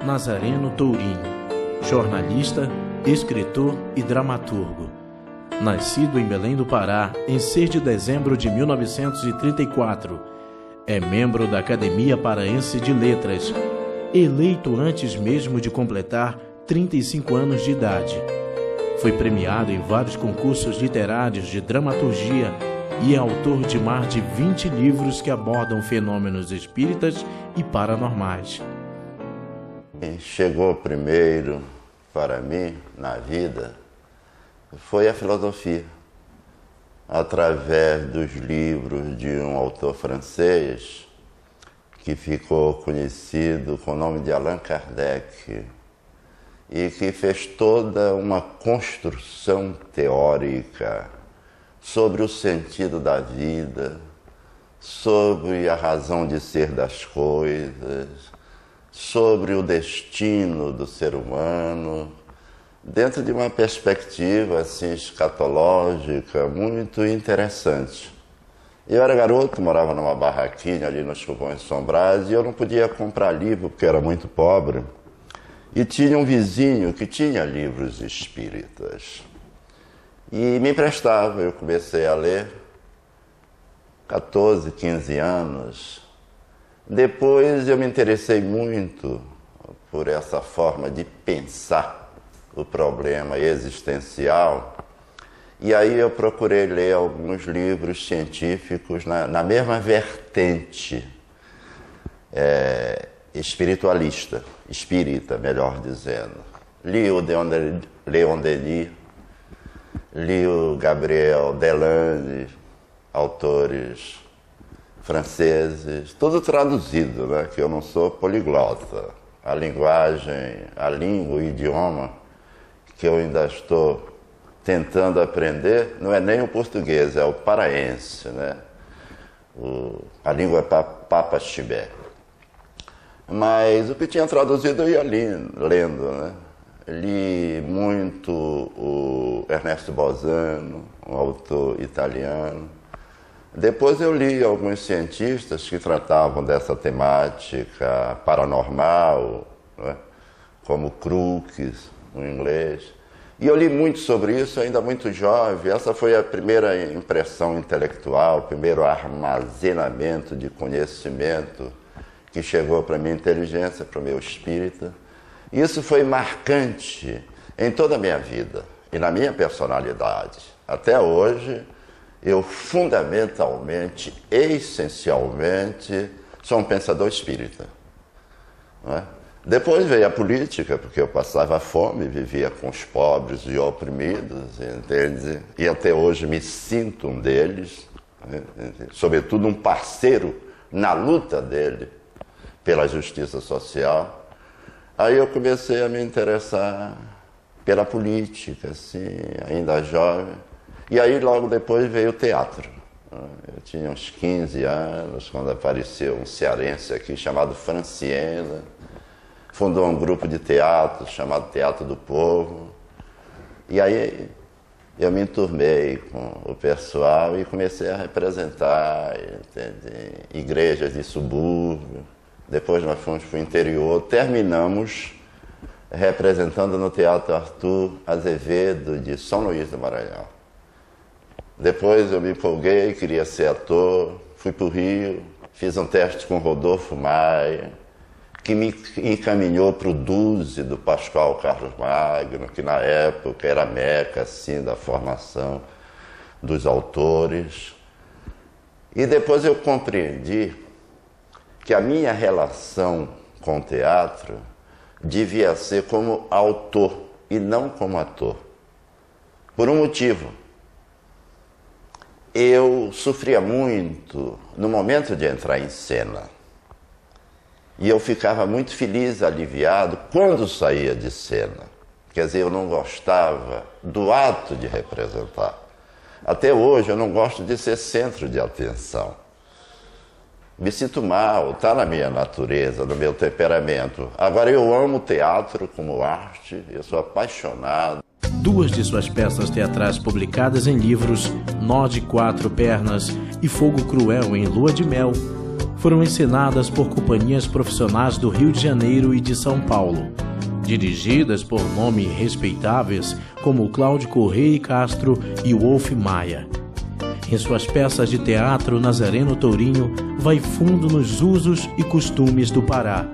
Nazareno Tourinho, jornalista, escritor e dramaturgo. Nascido em Belém do Pará em 6 de dezembro de 1934, é membro da Academia Paraense de Letras, eleito antes mesmo de completar 35 anos de idade. Foi premiado em vários concursos literários de dramaturgia e é autor de mais de 20 livros que abordam fenômenos espíritas e paranormais. Quem chegou primeiro para mim na vida foi a filosofia, através dos livros de um autor francês que ficou conhecido com o nome de Allan Kardec e que fez toda uma construção teórica sobre o sentido da vida, sobre a razão de ser das coisas, sobre o destino do ser humano, dentro de uma perspectiva assim, escatológica muito interessante. Eu era garoto, morava numa barraquinha ali nos Cupons Sombrados e eu não podia comprar livro porque era muito pobre. E tinha um vizinho que tinha livros espíritas. E me emprestava, eu comecei a ler, 14, 15 anos. Depois eu me interessei muito por essa forma de pensar o problema existencial. E aí eu procurei ler alguns livros científicos na mesma vertente espiritualista, espírita, melhor dizendo. Li o Leon Denis, li o Gabriel Delane, autores franceses, tudo traduzido, né? Que eu não sou poliglota. A linguagem, a língua, o idioma que eu ainda estou tentando aprender não é nem o português, é o paraense, né? A língua é Papaxibé. Mas o que tinha traduzido eu ia lendo, né? Li muito o Ernesto Bolzano, um autor italiano. Depois eu li alguns cientistas que tratavam dessa temática paranormal, né? Como Crookes, no inglês. E eu li muito sobre isso, ainda muito jovem. Essa foi a primeira impressão intelectual, o primeiro armazenamento de conhecimento que chegou para a minha inteligência, para o meu espírito. Isso foi marcante em toda a minha vida e na minha personalidade. Até hoje, eu fundamentalmente, essencialmente, sou um pensador espírita. Não é? Depois veio a política, porque eu passava fome, vivia com os pobres e oprimidos, entende? E até hoje me sinto um deles, né? Sobretudo um parceiro na luta dele pela justiça social. Aí eu comecei a me interessar pela política, assim, ainda jovem. E aí logo depois veio o teatro. Eu tinha uns 15 anos, quando apareceu um cearense aqui chamado Franciena, fundou um grupo de teatro chamado Teatro do Povo. E aí eu me enturmei com o pessoal e comecei a representar, entende, igrejas de subúrbio. Depois nós fomos para o interior, terminamos representando no Teatro Arthur Azevedo de São Luís do Maranhão. Depois eu me empolguei, queria ser ator, fui para o Rio, fiz um teste com Rodolfo Maia, que me encaminhou para o Duze do Pascoal Carlos Magno, que na época era a meca assim, da formação dos autores. E depois eu compreendi que a minha relação com o teatro devia ser como autor e não como ator. Por um motivo. Eu sofria muito no momento de entrar em cena. E eu ficava muito feliz, aliviado, quando saía de cena. Quer dizer, eu não gostava do ato de representar. Até hoje eu não gosto de ser centro de atenção. Me sinto mal, está na minha natureza, no meu temperamento. Agora eu amo teatro como arte, eu sou apaixonado. Duas de suas peças teatrais publicadas em livros, Nó de Quatro Pernas e Fogo Cruel em Lua de Mel, foram encenadas por companhias profissionais do Rio de Janeiro e de São Paulo, dirigidas por nomes respeitáveis como Cláudio Correia e Castro e Wolf Maia. Em suas peças de teatro, Nazareno Tourinho vai fundo nos usos e costumes do Pará,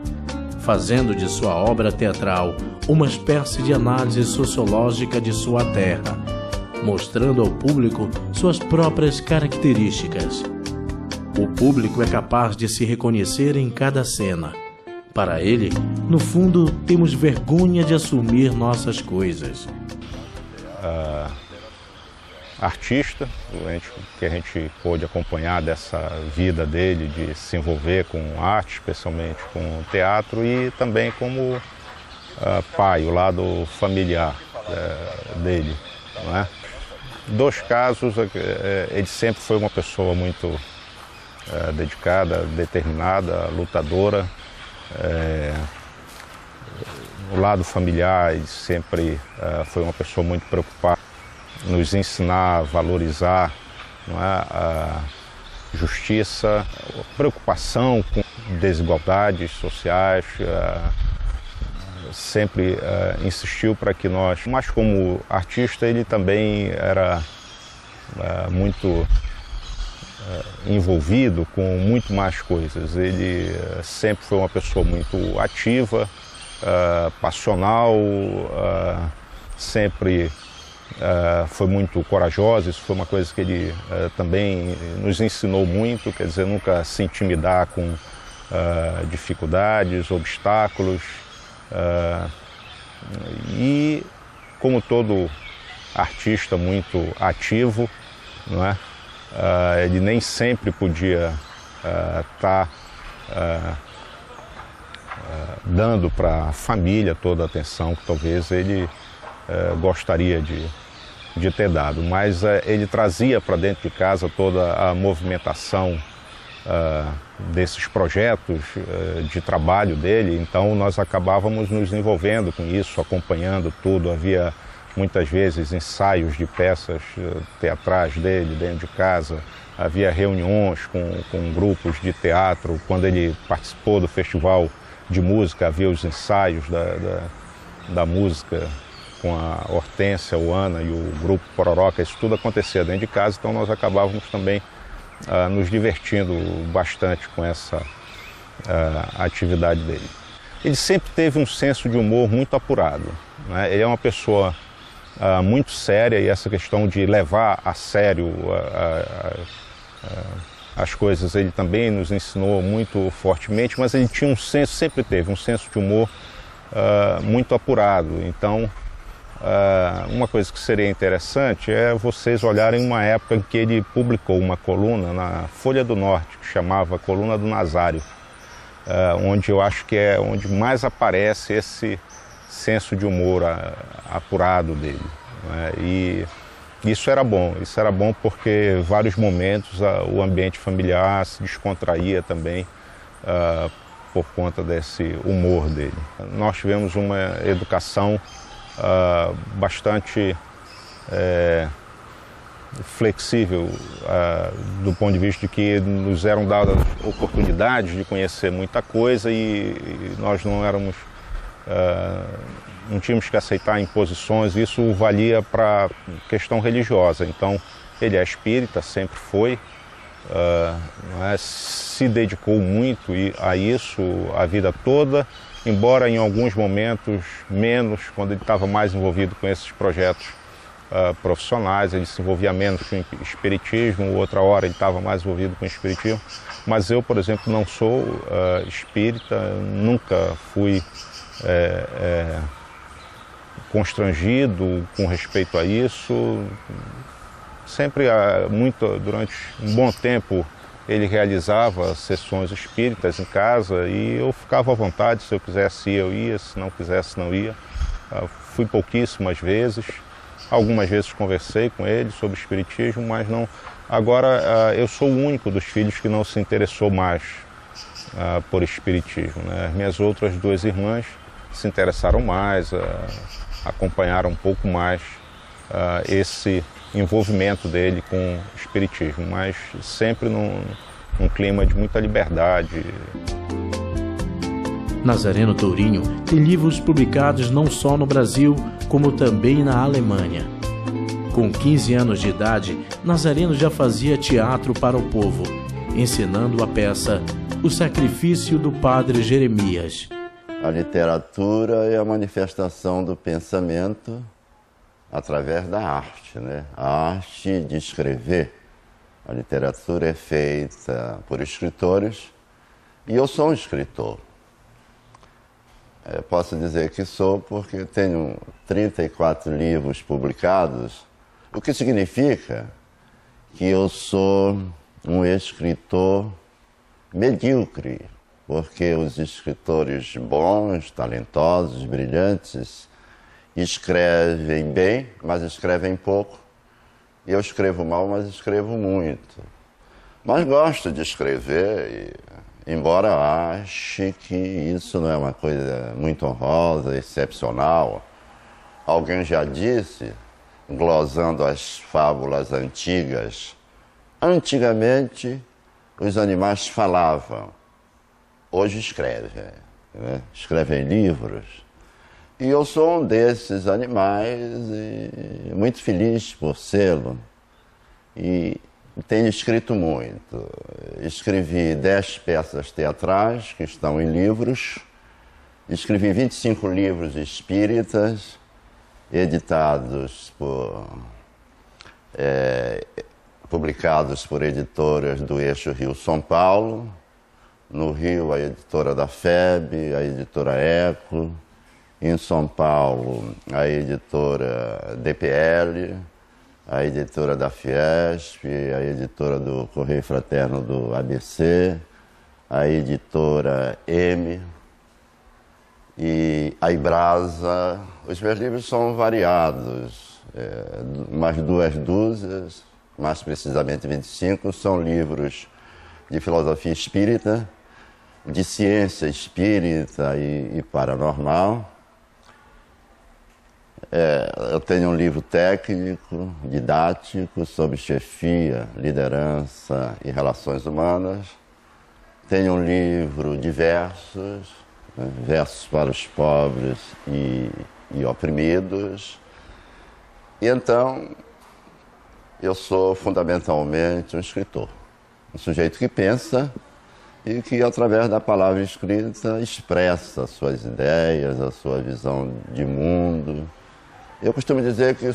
fazendo de sua obra teatral uma espécie de análise sociológica de sua terra, mostrando ao público suas próprias características. O público é capaz de se reconhecer em cada cena. Para ele, no fundo, temos vergonha de assumir nossas coisas. Artista, que a gente pôde acompanhar dessa vida dele, de se envolver com arte, especialmente com teatro, e também como pai, o lado familiar dele, não é? Dois casos, ele sempre foi uma pessoa muito dedicada, determinada, lutadora. O lado familiar, ele sempre foi uma pessoa muito preocupada em nos ensinar a valorizar, não é, a justiça, a preocupação com desigualdades sociais. Sempre insistiu para que nós, mas como artista ele também era muito envolvido com muito mais coisas. Ele sempre foi uma pessoa muito ativa, passional, sempre foi muito corajosa. Isso foi uma coisa que ele também nos ensinou muito, quer dizer, nunca se intimidar com dificuldades, obstáculos. E como todo artista muito ativo, não é? Ele nem sempre podia estar dando para a família toda a atenção que talvez ele gostaria de ter dado, mas ele trazia para dentro de casa toda a movimentação desses projetos de trabalho dele, então nós acabávamos nos envolvendo com isso, acompanhando tudo. Havia muitas vezes ensaios de peças teatrais dele dentro de casa, havia reuniões com grupos de teatro. Quando ele participou do festival de música, havia os ensaios da música com a Hortência, o Ana e o grupo Pororoca. Isso tudo acontecia dentro de casa, então nós acabávamos também nos divertindo bastante com essa atividade dele. Ele sempre teve um senso de humor muito apurado, né? Ele é uma pessoa muito séria, e essa questão de levar a sério as coisas ele também nos ensinou muito fortemente, mas ele tinha um senso, sempre teve um senso de humor muito apurado. Então, uma coisa que seria interessante é vocês olharem uma época em que ele publicou uma coluna na Folha do Norte, que chamava Coluna do Nazário, onde eu acho que é onde mais aparece esse senso de humor apurado dele, né? E isso era bom porque vários momentos o ambiente familiar se descontraía também por conta desse humor dele. Nós tivemos uma educação bastante flexível do ponto de vista de que nos eram dadas oportunidades de conhecer muita coisa, e nós não tínhamos que aceitar imposições. Isso valia para a questão religiosa. Então, ele é espírita, sempre foi, se dedicou muito a isso a vida toda, embora em alguns momentos menos, quando ele estava mais envolvido com esses projetos profissionais, ele se envolvia menos com o espiritismo, outra hora ele estava mais envolvido com o espiritismo. Mas eu, por exemplo, não sou espírita, nunca fui constrangido com respeito a isso. Sempre, durante um bom tempo, ele realizava sessões espíritas em casa e eu ficava à vontade. Se eu quisesse ir, eu ia, se não quisesse, não ia. Fui pouquíssimas vezes, algumas vezes conversei com ele sobre espiritismo, mas não. Agora, eu sou o único dos filhos que não se interessou mais por espiritismo, né? As minhas outras duas irmãs se interessaram mais, acompanharam um pouco mais esse envolvimento dele com o espiritismo, mas sempre um clima de muita liberdade. Nazareno Tourinho tem livros publicados não só no Brasil, como também na Alemanha. Com 15 anos de idade, Nazareno já fazia teatro para o povo, ensinando a peça O Sacrifício do Padre Jeremias. A literatura é a manifestação do pensamento através da arte, né? A arte de escrever. A literatura é feita por escritores e eu sou um escritor. Posso dizer que sou porque tenho 34 livros publicados, o que significa que eu sou um escritor medíocre, porque os escritores bons, talentosos, brilhantes, escrevem bem, mas escrevem pouco. Eu escrevo mal, mas escrevo muito. Mas gosto de escrever, embora ache que isso não é uma coisa muito honrosa, excepcional. Alguém já disse, glosando as fábulas antigas, antigamente os animais falavam, hoje escrevem, né? Escrevem livros. E eu sou um desses animais e muito feliz por sê-lo. E tenho escrito muito. Escrevi 10 peças teatrais que estão em livros. Escrevi 25 livros espíritas, editados publicados por editoras do eixo Rio-São Paulo. No Rio, a editora da FEB, a editora Eco. Em São Paulo, a editora DPL, a editora da Fiesp, a editora do Correio Fraterno do ABC, a editora M e a Ibrasa. Os meus livros são variados, umas 2 dúzias, mais precisamente 25, são livros de filosofia espírita, de ciência espírita e paranormal. Eu tenho um livro técnico, didático, sobre chefia, liderança e relações humanas. Tenho um livro de versos, né, versos para os pobres e oprimidos. E então, eu sou fundamentalmente um escritor, um sujeito que pensa e que, através da palavra escrita, expressa suas ideias, a sua visão de mundo. Eu costumo dizer que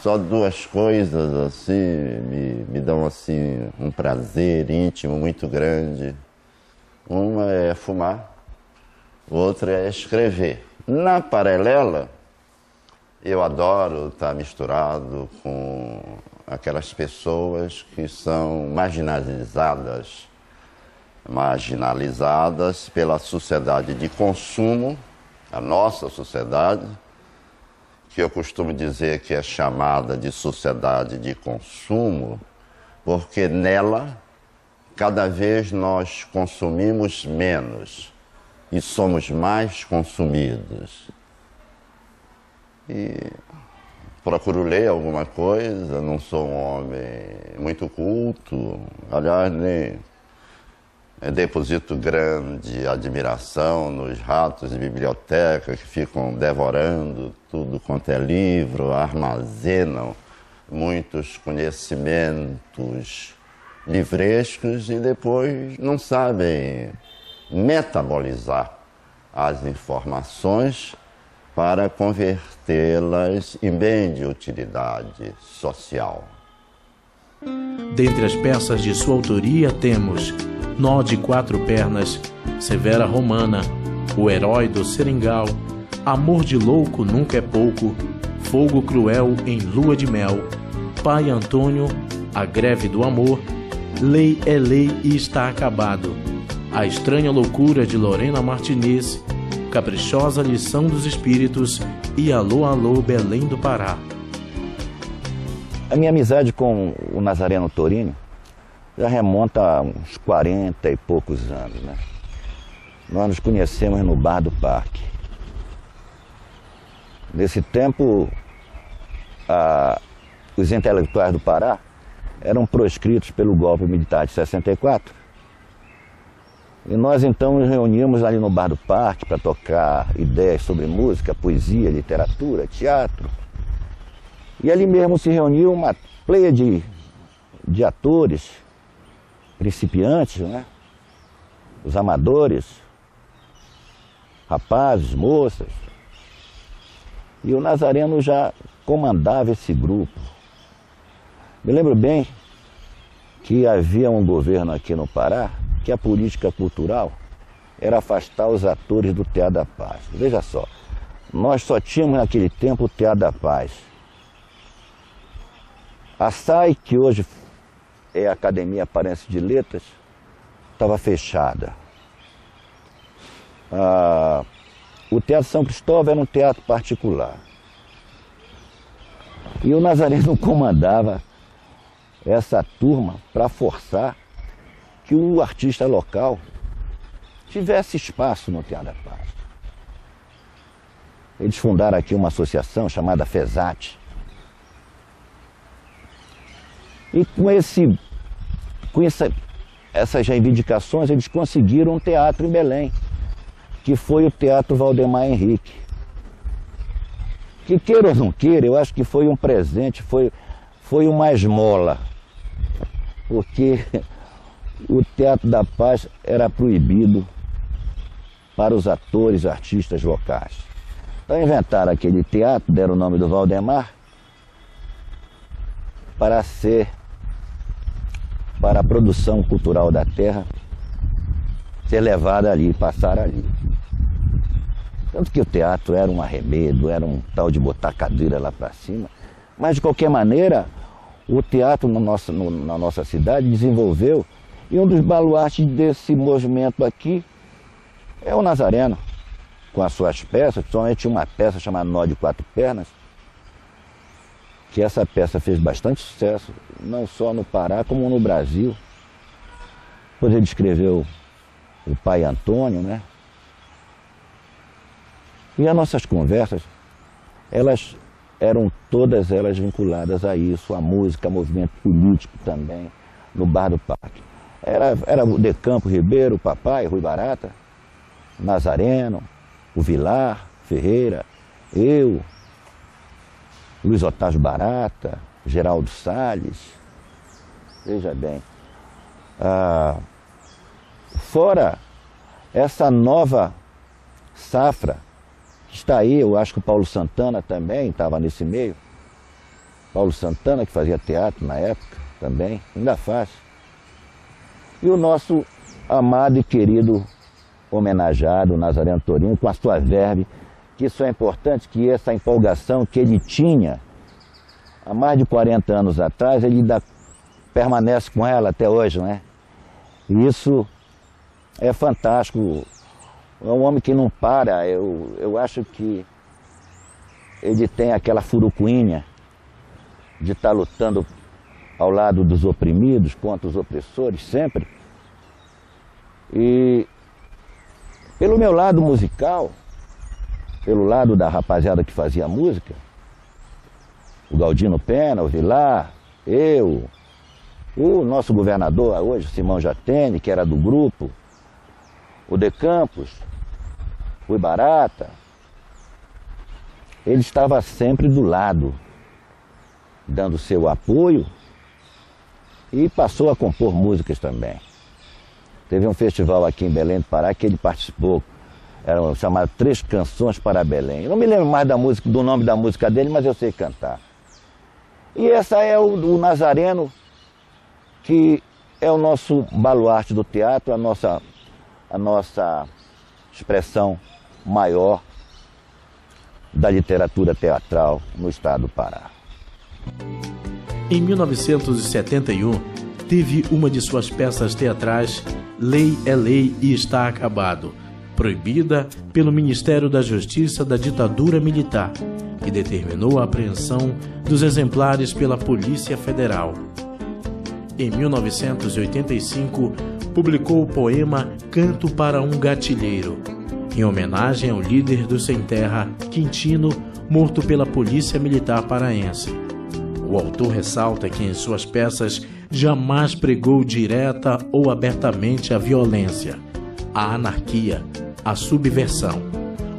só 2 coisas assim me dão assim um prazer íntimo muito grande. Uma é fumar, outra é escrever. Na paralela, eu adoro estar misturado com aquelas pessoas que são marginalizadas pela sociedade de consumo, a nossa sociedade, que eu costumo dizer que é chamada de sociedade de consumo, porque nela, cada vez nós consumimos menos e somos mais consumidos. E procuro ler alguma coisa, não sou um homem muito culto, aliás, nem deposito grande admiração nos ratos de biblioteca que ficam devorando tudo quanto é livro, armazenam muitos conhecimentos livrescos e depois não sabem metabolizar as informações para convertê-las em bem de utilidade social. Dentre as peças de sua autoria temos Nó de 4 Pernas, Severa Romana, O Herói do Seringal, Amor de Louco Nunca é Pouco, Fogo Cruel em Lua de Mel, Pai Antônio, A Greve do Amor, Lei é Lei e Está Acabado, A Estranha Loucura de Lorena Martinez, Caprichosa Lição dos Espíritos e Alô, Alô, Belém do Pará. A minha amizade com o Nazareno Tourinho já remonta a uns 40 e poucos anos, né? Nós nos conhecemos no Bar do Parque. Nesse tempo, os intelectuais do Pará eram proscritos pelo golpe militar de 64. E nós então nos reuníamos ali no Bar do Parque para tocar ideias sobre música, poesia, literatura, teatro. E ali mesmo se reuniu uma pleia de atores, principiantes, né? Os amadores, rapazes, moças. E o Nazareno já comandava esse grupo. Me lembro bem que havia um governo aqui no Pará que a política cultural era afastar os atores do Teatro da Paz. Veja só, nós só tínhamos naquele tempo o Teatro da Paz. A SAI, que hoje é a Academia Paraense de Letras, estava fechada. O Teatro São Cristóvão era um teatro particular. E o Nazareno comandava essa turma para forçar que o artista local tivesse espaço no Teatro da Paz. Eles fundaram aqui uma associação chamada FESAT. E com essas reivindicações, eles conseguiram um teatro em Belém, que foi o Teatro Valdemar Henrique. Que queira ou não queira, eu acho que foi um presente, foi uma esmola, porque o Teatro da Paz era proibido para os atores, artistas locais. Então inventaram aquele teatro, deram o nome do Valdemar, para a produção cultural da terra ser levada ali, passar ali. Tanto que o teatro era um arremedo, era um tal de botar cadeira lá para cima, mas de qualquer maneira o teatro na nossa cidade desenvolveu, e um dos baluartes desse movimento aqui é o Nazareno, com as suas peças, principalmente uma peça chamada Nó de Quatro Pernas, que essa peça fez bastante sucesso, não só no Pará, como no Brasil. Depois ele escreveu o Pai Antônio, né? E as nossas conversas, elas eram todas elas vinculadas a isso, a música, a movimento político também, no Bar do Parque. Era o De Campo Ribeiro, o papai, Rui Barata, Nazareno, o Vilar Ferreira, eu, Luiz Otávio Barata, Geraldo Salles. Veja bem, fora essa nova safra que está aí, eu acho que o Paulo Santana também estava nesse meio. Paulo Santana, que fazia teatro na época também, ainda faz. E o nosso amado e querido homenageado, Nazareno Torinho, com a sua verve, que isso é importante, que essa empolgação que ele tinha há mais de 40 anos atrás, ele ainda permanece com ela até hoje, né? E isso é fantástico. É um homem que não para. Eu acho que ele tem aquela furucuinha de estar lutando ao lado dos oprimidos, contra os opressores, sempre. E pelo meu lado musical, pelo lado da rapaziada que fazia música, o Galdino Pena, o Vilar, eu, o nosso governador hoje, Simão Jatene, que era do grupo, o De Campos, Rui Barata, ele estava sempre do lado, dando seu apoio, e passou a compor músicas também. Teve um festival aqui em Belém do Pará que ele participou, era chamado 3 Canções para Belém. Eu não me lembro mais do nome da música dele, mas eu sei cantar. E essa é o Nazareno, que é o nosso baluarte do teatro, a nossa expressão maior da literatura teatral no estado do Pará. Em 1971, teve uma de suas peças teatrais, Lei é Lei e Está Acabado, proibida pelo Ministério da Justiça da ditadura militar, que determinou a apreensão dos exemplares pela Polícia Federal. Em 1985, publicou o poema Canto para um Gatilheiro, em homenagem ao líder do Sem Terra, Quintino, morto pela Polícia Militar paraense. O autor ressalta que em suas peças jamais pregou direta ou abertamente a violência, a anarquia, a subversão,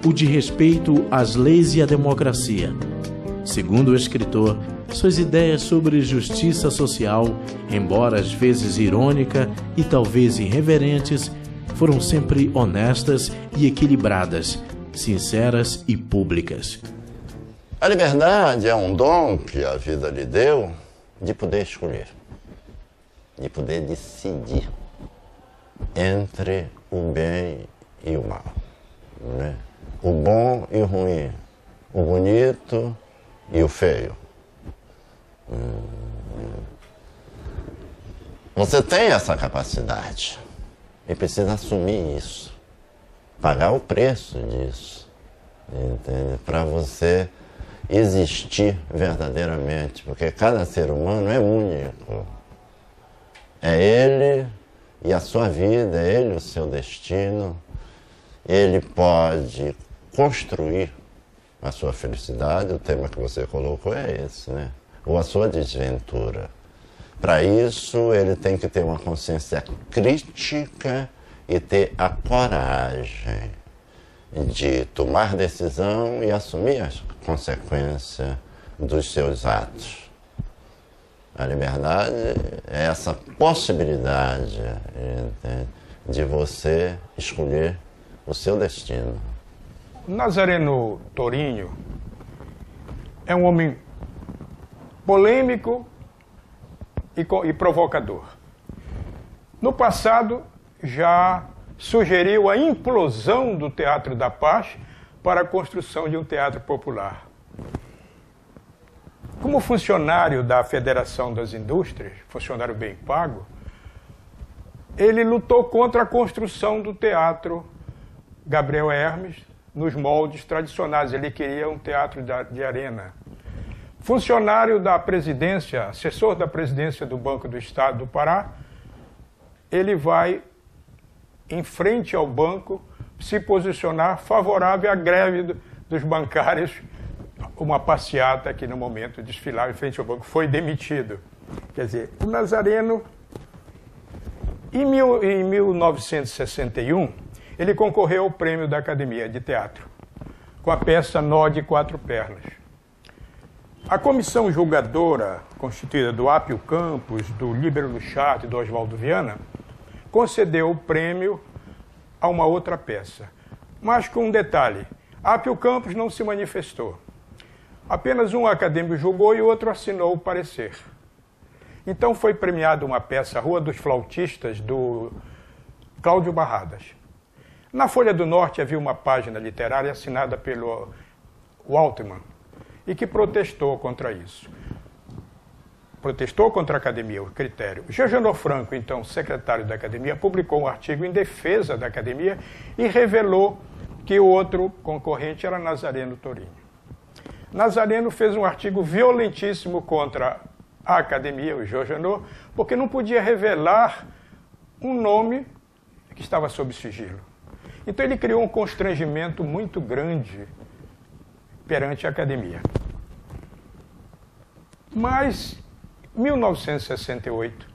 o desrespeito às leis e à democracia. Segundo o escritor, suas ideias sobre justiça social, embora às vezes irônica e talvez irreverentes, foram sempre honestas e equilibradas, sinceras e públicas. A liberdade é um dom que a vida lhe deu de poder escolher, de poder decidir entre o bem e o mal, né? O bom e o ruim, o bonito e o feio. Você tem essa capacidade e precisa assumir isso, pagar o preço disso, entende? Para você existir verdadeiramente, porque cada ser humano é único. É ele e a sua vida, é ele o seu destino. Ele pode construir a sua felicidade, o tema que você colocou é esse, né? Ou a sua desventura. Para isso, ele tem que ter uma consciência crítica e ter a coragem de tomar decisão e assumir as consequências dos seus atos. A liberdade é essa possibilidade, entende, de você escolher o seu destino. Nazareno Torinho é um homem polêmico e provocador. No passado, já sugeriu a implosão do Teatro da Paz para a construção de um teatro popular. Como funcionário da Federação das Indústrias, funcionário bem pago, ele lutou contra a construção do Teatro Gabriel Hermes nos moldes tradicionais. Ele queria um teatro de arena. Funcionário da presidência, assessor da presidência do Banco do Estado do Pará, ele vai em frente ao banco se posicionar favorável à greve dos bancários, uma passeata que no momento desfilava em frente ao banco, foi demitido. Quer dizer, o Nazareno, em 1961, ele concorreu ao prêmio da Academia de Teatro, com a peça Nó de Quatro Pernas. A comissão julgadora, constituída do Apio Campos, do Líbero Luchati e do Oswaldo Viana, concedeu o prêmio a uma outra peça. Mas com um detalhe, Apio Campos não se manifestou. Apenas um acadêmico julgou e o outro assinou o parecer. Então foi premiada uma peça, Rua dos Flautistas, do Cláudio Barradas. Na Folha do Norte havia uma página literária assinada pelo Waltman e que protestou contra isso. Protestou contra a academia, o critério. Jejano Franco, então secretário da academia, publicou um artigo em defesa da academia e revelou que o outro concorrente era Nazareno Torinho. Nazareno fez um artigo violentíssimo contra a academia, o Jejano, porque não podia revelar um nome que estava sob sigilo. Então ele criou um constrangimento muito grande perante a academia. Mas, em 1968,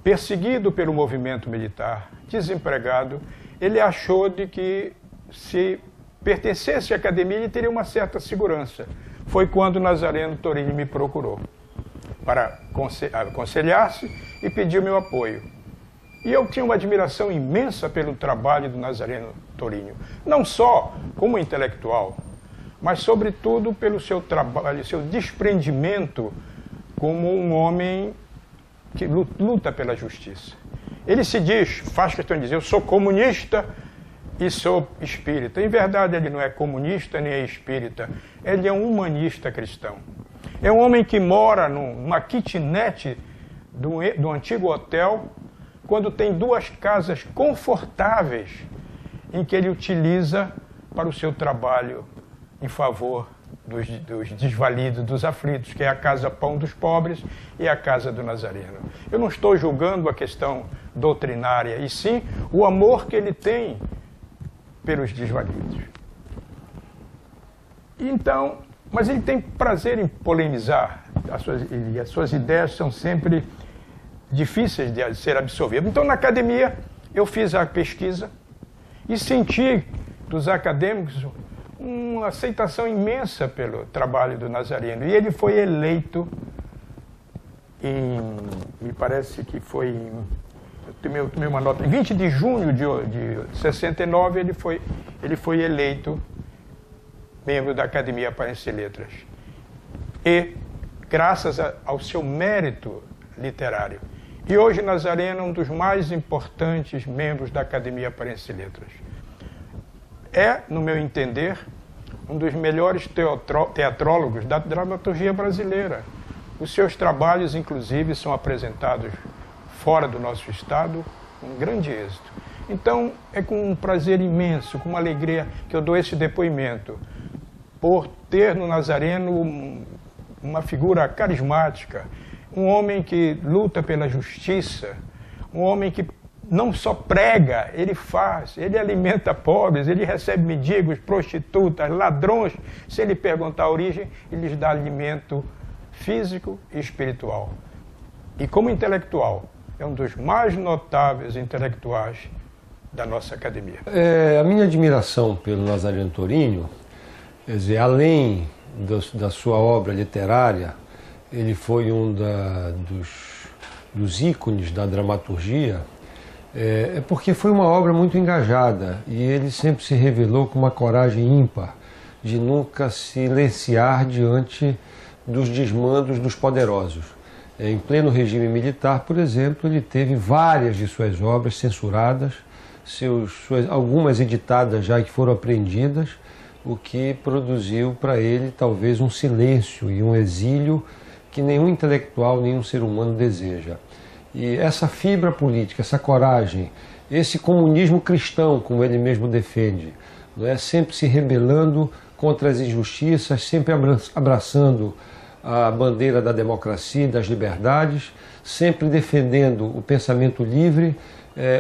perseguido pelo movimento militar, desempregado, ele achou de que se pertencesse à academia ele teria uma certa segurança. Foi quando Nazareno Torinho me procurou para aconselhar-se e pediu meu apoio. E eu tinha uma admiração imensa pelo trabalho do Nazareno Torinho, não só como intelectual, mas sobretudo pelo seu trabalho, seu desprendimento como um homem que luta pela justiça. Ele se diz, faz questão de dizer, eu sou comunista e sou espírita. Em verdade, ele não é comunista nem é espírita, ele é um humanista cristão. É um homem que mora numa kitnet do antigo hotel, quando tem duas casas confortáveis em que ele utiliza para o seu trabalho em favor dos desvalidos, dos aflitos, que é a Casa Pão dos Pobres e a Casa do Nazareno. Eu não estou julgando a questão doutrinária, e sim o amor que ele tem pelos desvalidos. Então, mas ele tem prazer em polemizar, e as suas ideias são sempre difíceis de ser absorvidas. Então, na academia, eu fiz a pesquisa e senti dos acadêmicos uma aceitação imensa pelo trabalho do Nazareno. E ele foi eleito me parece que foi eu tomei uma nota, em 20 de junho de 69, ele foi eleito membro da Academia Paraense de Letras. E graças ao seu mérito literário. E hoje Nazareno é um dos mais importantes membros da Academia Paraense de Letras. É, no meu entender, um dos melhores teatrólogos da dramaturgia brasileira. Os seus trabalhos, inclusive, são apresentados fora do nosso estado, com um grande êxito. Então, é com um prazer imenso, com uma alegria que eu dou esse depoimento, por ter no Nazareno uma figura carismática, um homem que luta pela justiça, um homem que não só prega, ele faz, ele alimenta pobres, ele recebe mendigos, prostitutas, ladrões. Se ele perguntar a origem, ele lhes dá alimento físico e espiritual. E como intelectual, é um dos mais notáveis intelectuais da nossa academia. A minha admiração pelo Nazareno Torinho, quer dizer, além da sua obra literária, ele foi um dos ícones da dramaturgia, porque foi uma obra muito engajada e ele sempre se revelou com uma coragem ímpar de nunca silenciar diante dos desmandos dos poderosos. Em pleno regime militar, por exemplo, ele teve várias de suas obras censuradas, algumas editadas já que foram apreendidas, o que produziu para ele talvez um silêncio e um exílio que nenhum intelectual, nenhum ser humano deseja. E essa fibra política, essa coragem, esse comunismo cristão, como ele mesmo defende, não é? Sempre se rebelando contra as injustiças, sempre abraçando a bandeira da democracia e das liberdades, sempre defendendo o pensamento livre,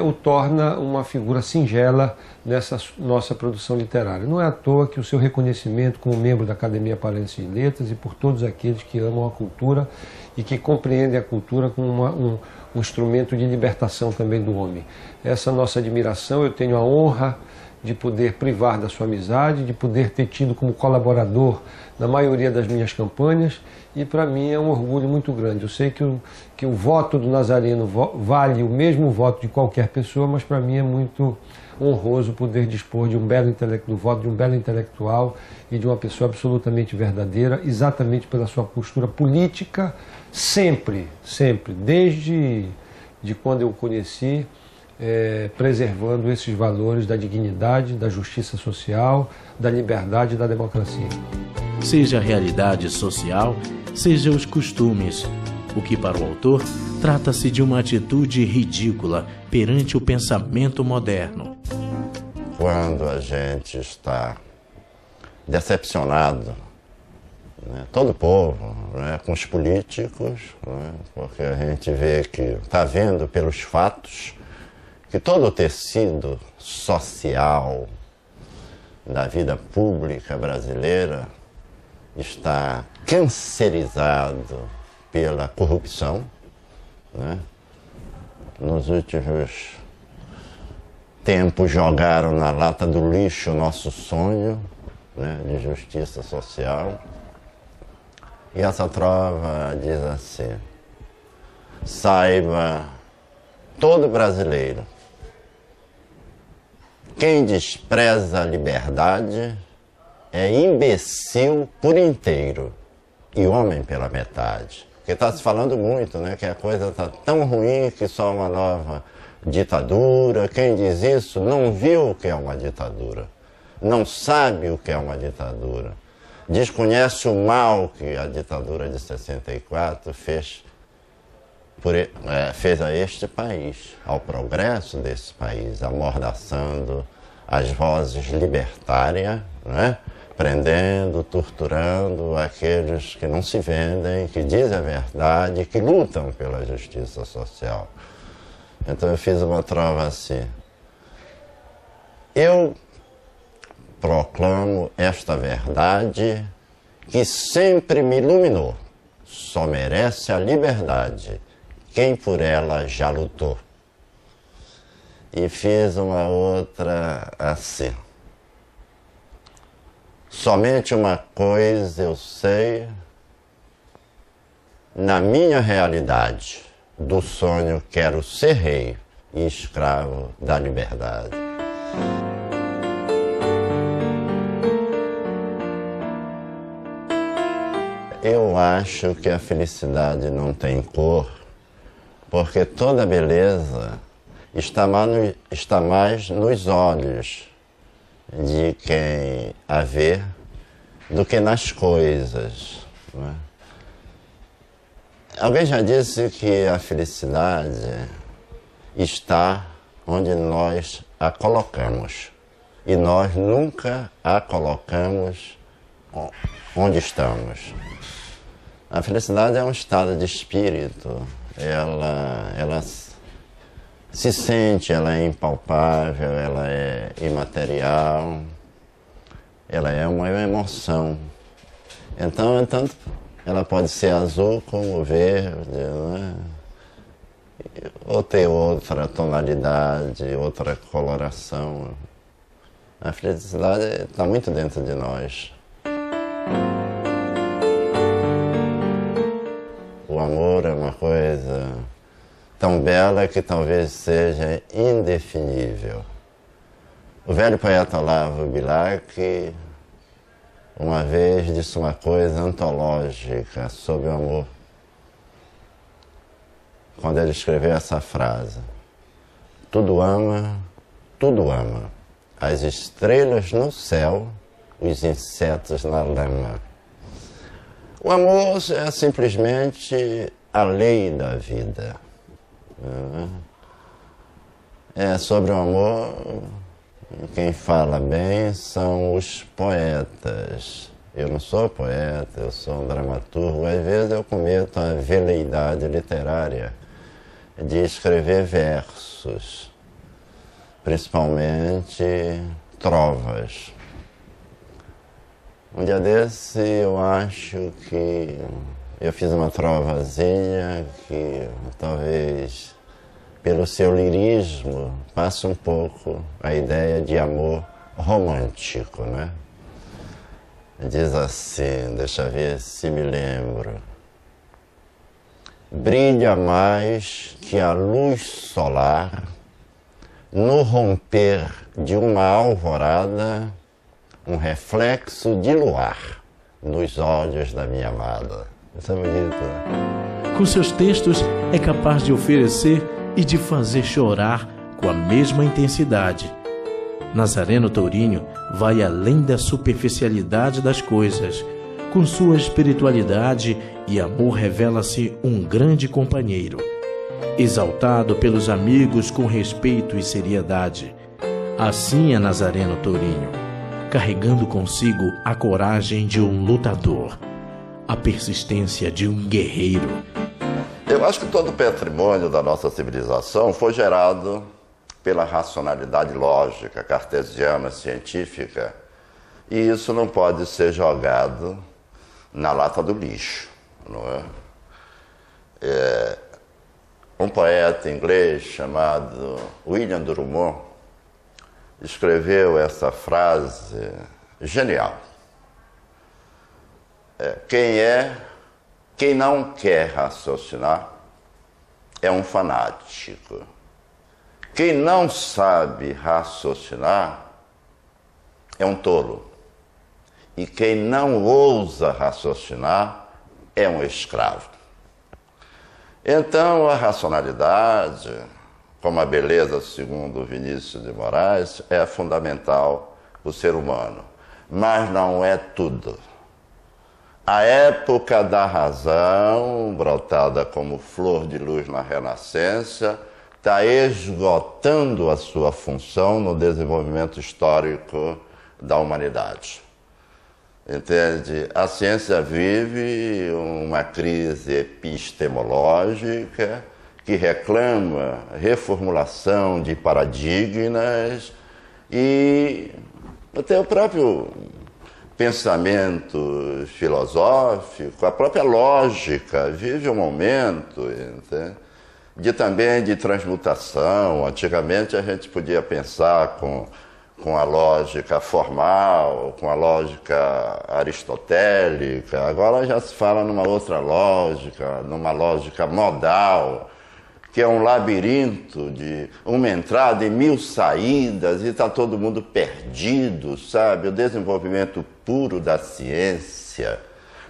o torna uma figura singela nessa nossa produção literária. Não é à toa que o seu reconhecimento como membro da Academia Paraense de Letras e por todos aqueles que amam a cultura e que compreendem a cultura como um instrumento de libertação também do homem. Essa nossa admiração, eu tenho a honra de poder privar da sua amizade, de poder ter tido como colaborador na maioria das minhas campanhas, e para mim é um orgulho muito grande. Eu sei que o voto do Nazareno vale o mesmo voto de qualquer pessoa, mas para mim é muito honroso poder dispor de do voto de um belo intelectual e de uma pessoa absolutamente verdadeira, exatamente pela sua postura política, sempre, desde quando eu o conheci, preservando esses valores da dignidade, da justiça social, da liberdade e da democracia. Seja a realidade social, seja os costumes, o que para o autor trata-se de uma atitude ridícula perante o pensamento moderno. Quando a gente está decepcionado, né, todo o povo, né, com os políticos, né, porque a gente vê que está vendo pelos fatos que todo o tecido social da vida pública brasileira está cancerizado pela corrupção, né? Nos últimos tempos jogaram na lata do lixo o nosso sonho, né, de justiça social. E essa trova diz assim: saiba todo brasileiro, quem despreza a liberdade é imbecil por inteiro e homem pela metade. Porque está se falando muito, né, que a coisa está tão ruim que só uma nova ditadura. Quem diz isso não viu o que é uma ditadura, não sabe o que é uma ditadura, desconhece o mal que a ditadura de 64 fez a este país, ao progresso desse país, amordaçando as vozes libertárias, né? Prendendo, torturando aqueles que não se vendem, que dizem a verdade, que lutam pela justiça social. Então eu fiz uma trova assim: eu proclamo esta verdade que sempre me iluminou. Só merece a liberdade quem por ela já lutou. E fiz uma outra assim. Somente uma coisa eu sei, na minha realidade, do sonho quero ser rei e escravo da liberdade. Eu acho que a felicidade não tem cor, porque toda beleza está mais nos olhos de quem a vê do que nas coisas. Não é? Alguém já disse que a felicidade está onde nós a colocamos e nós nunca a colocamos onde estamos. A felicidade é um estado de espírito, ela se sente, ela é impalpável, ela é imaterial, ela é uma emoção. Então, ela pode ser azul como verde, né? Ou ter outra tonalidade, outra coloração. A felicidade está muito dentro de nós. O amor é uma coisa tão bela que talvez seja indefinível. O velho poeta Olavo Bilac uma vez disse uma coisa antológica sobre o amor, quando ele escreveu essa frase: tudo ama, as estrelas no céu, os insetos na lama. O amor é simplesmente a lei da vida. É sobre o amor, quem fala bem são os poetas. Eu não sou poeta, eu sou um dramaturgo. Às vezes eu cometo a veleidade literária de escrever versos, principalmente trovas. Um dia desse eu acho que eu fiz uma trovazinha que talvez pelo seu lirismo passe um pouco a ideia de amor romântico, né? Diz assim, deixa eu ver se me lembro. Brilha mais que a luz solar no romper de uma alvorada, um reflexo de luar nos olhos da minha amada. Isso é bonito, né? Com seus textos é capaz de oferecer e de fazer chorar com a mesma intensidade. Nazareno Tourinho vai além da superficialidade das coisas. Com sua espiritualidade e amor revela-se um grande companheiro, exaltado pelos amigos com respeito e seriedade. Assim é Nazareno Tourinho, carregando consigo a coragem de um lutador, a persistência de um guerreiro. Eu acho que todo o patrimônio da nossa civilização foi gerado pela racionalidade lógica, cartesiana, científica, e isso não pode ser jogado na lata do lixo, não é? Um poeta inglês chamado William Drummond escreveu essa frase genial. Quem não quer raciocinar é um fanático. Quem não sabe raciocinar é um tolo. E quem não ousa raciocinar é um escravo. Então, a racionalidade, como a beleza, segundo Vinícius de Moraes, é fundamental para o ser humano. Mas não é tudo. A época da razão, brotada como flor de luz na Renascença, está esgotando a sua função no desenvolvimento histórico da humanidade. Entende? A ciência vive uma crise epistemológica que reclama reformulação de paradigmas e até o próprio pensamento filosófico, a própria lógica vive um momento, entende? também de transmutação. Antigamente a gente podia pensar com a lógica formal, com a lógica aristotélica. Agora já se fala numa outra lógica, numa lógica modal, que é um labirinto de uma entrada e 1000 saídas, e está todo mundo perdido, sabe? O desenvolvimento puro da ciência,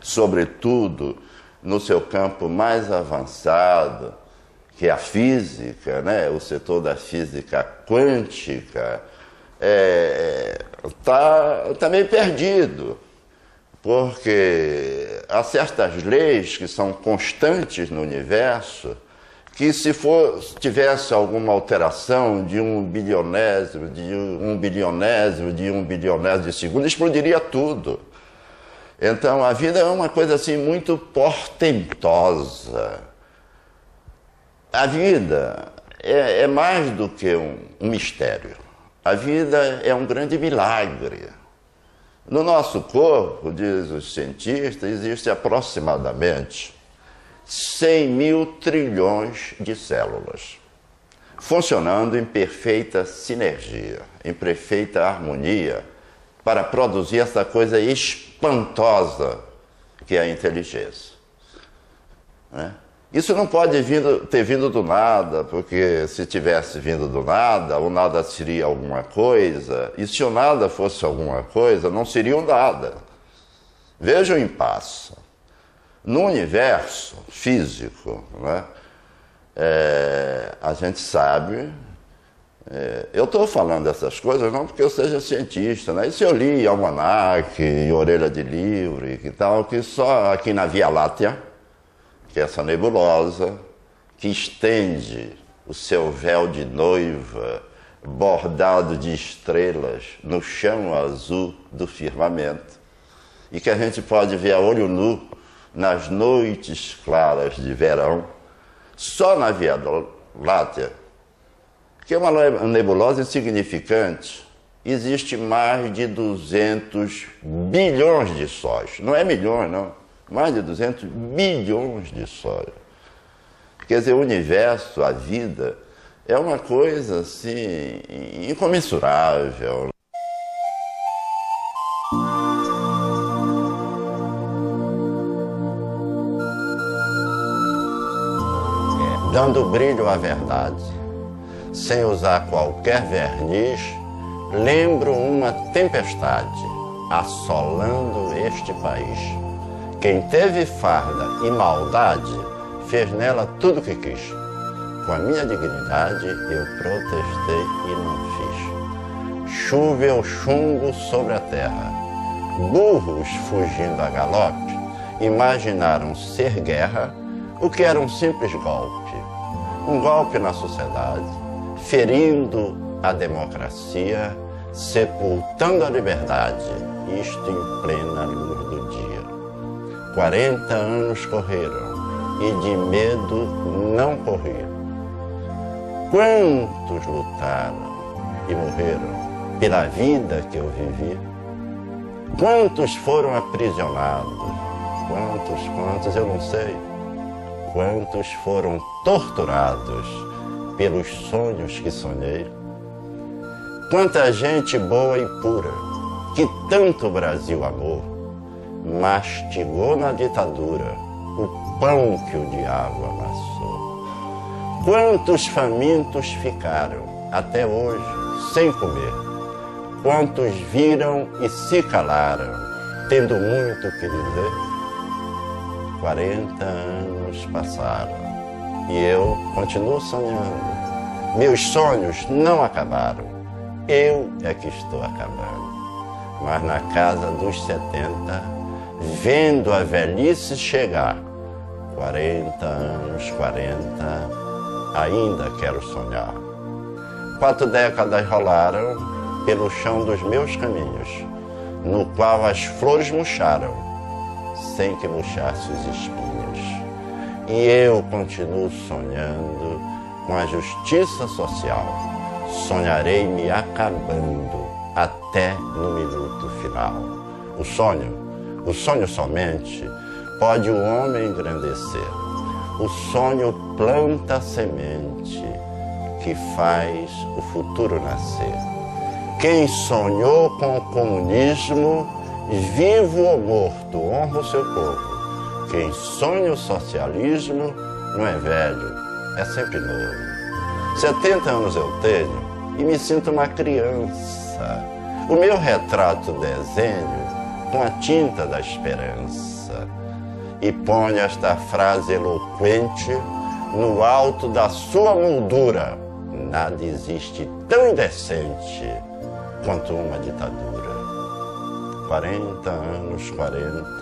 sobretudo no seu campo mais avançado, que é a física, né? O setor da física quântica, está meio perdido, porque há certas leis que são constantes no universo, que se tivesse alguma alteração de 1 bilionésimo, de 1 bilionésimo, de 1 bilionésimo de segundo, explodiria tudo. Então a vida é uma coisa assim muito portentosa. A vida é mais do que um mistério. A vida é um grande milagre. No nosso corpo, diz os cientistas, existe aproximadamente 100.000 trilhões de células, funcionando em perfeita sinergia, em perfeita harmonia, para produzir essa coisa espantosa que é a inteligência. Né? Isso não pode ter vindo do nada, porque se tivesse vindo do nada, o nada seria alguma coisa, e se o nada fosse alguma coisa, não seria o nada. Veja o impasse. No universo físico, né, a gente sabe, eu estou falando essas coisas não porque eu seja cientista, né? Isso eu li em almanaque, em orelha de livro e tal, que só aqui na Via Láctea, que é essa nebulosa, que estende o seu véu de noiva bordado de estrelas no chão azul do firmamento, e que a gente pode ver a olho nu nas noites claras de verão, só na Via Láctea, que é uma nebulosa insignificante, existe mais de 200 bilhões de sóis. Não é milhões, não. Mais de 200 bilhões de sóis. Quer dizer, o universo, a vida, é uma coisa assim incomensurável. Dando brilho à verdade, sem usar qualquer verniz, lembro uma tempestade assolando este país. Quem teve farda e maldade fez nela tudo o que quis. Com a minha dignidade eu protestei e não fiz. Choveu chumbo sobre a terra. Burros fugindo a galope imaginaram ser guerra o que era um simples golpe. Um golpe na sociedade, ferindo a democracia, sepultando a liberdade, isto em plena luz do dia. 40 anos correram e de medo não corri. Quantos lutaram e morreram pela vida que eu vivi? Quantos foram aprisionados? Quantos, eu não sei. Quantos foram torturados pelos sonhos que sonhei? Quanta gente boa e pura, que tanto o Brasil amou, mastigou na ditadura o pão que o diabo amassou. Quantos famintos ficaram, até hoje, sem comer? Quantos viram e se calaram, tendo muito o que dizer? 40 anos passaram e eu continuo sonhando. Meus sonhos não acabaram, eu é que estou acabando. Mas na casa dos 70, vendo a velhice chegar, 40 anos, 40, ainda quero sonhar. 4 décadas rolaram pelo chão dos meus caminhos, no qual as flores murcharam, sem que murchasse os espinhos. E eu continuo sonhando com a justiça social. Sonharei me acabando até no minuto final. O sonho somente pode o homem engrandecer. O sonho planta a semente que faz o futuro nascer. Quem sonhou com o comunismo, vivo ou morto, honra o seu povo. Quem sonha o socialismo não é velho, é sempre novo. 70 anos eu tenho e me sinto uma criança. O meu retrato desenho com a tinta da esperança e ponho esta frase eloquente no alto da sua moldura. Nada existe tão indecente quanto uma ditadura. 40 anos, 40,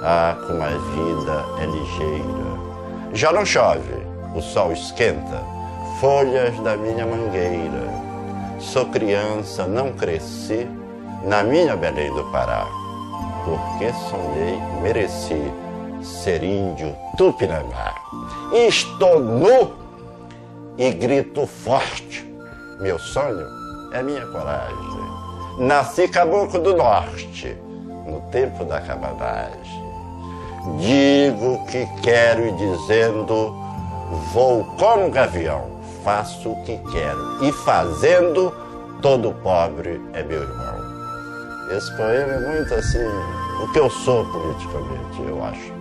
ah, como a vida é ligeira. Já não chove, o sol esquenta folhas da minha mangueira. Sou criança, não cresci na minha Belém do Pará. Porque sonhei, mereci ser índio Tupinambá. E estou nu e grito forte. Meu sonho é minha coragem. Nasci caboclo do norte, no tempo da cabanagem. Digo o que quero e dizendo, vou como gavião, faço o que quero. E fazendo, todo pobre é meu irmão. Esse poema é muito assim, o que eu sou politicamente, eu acho.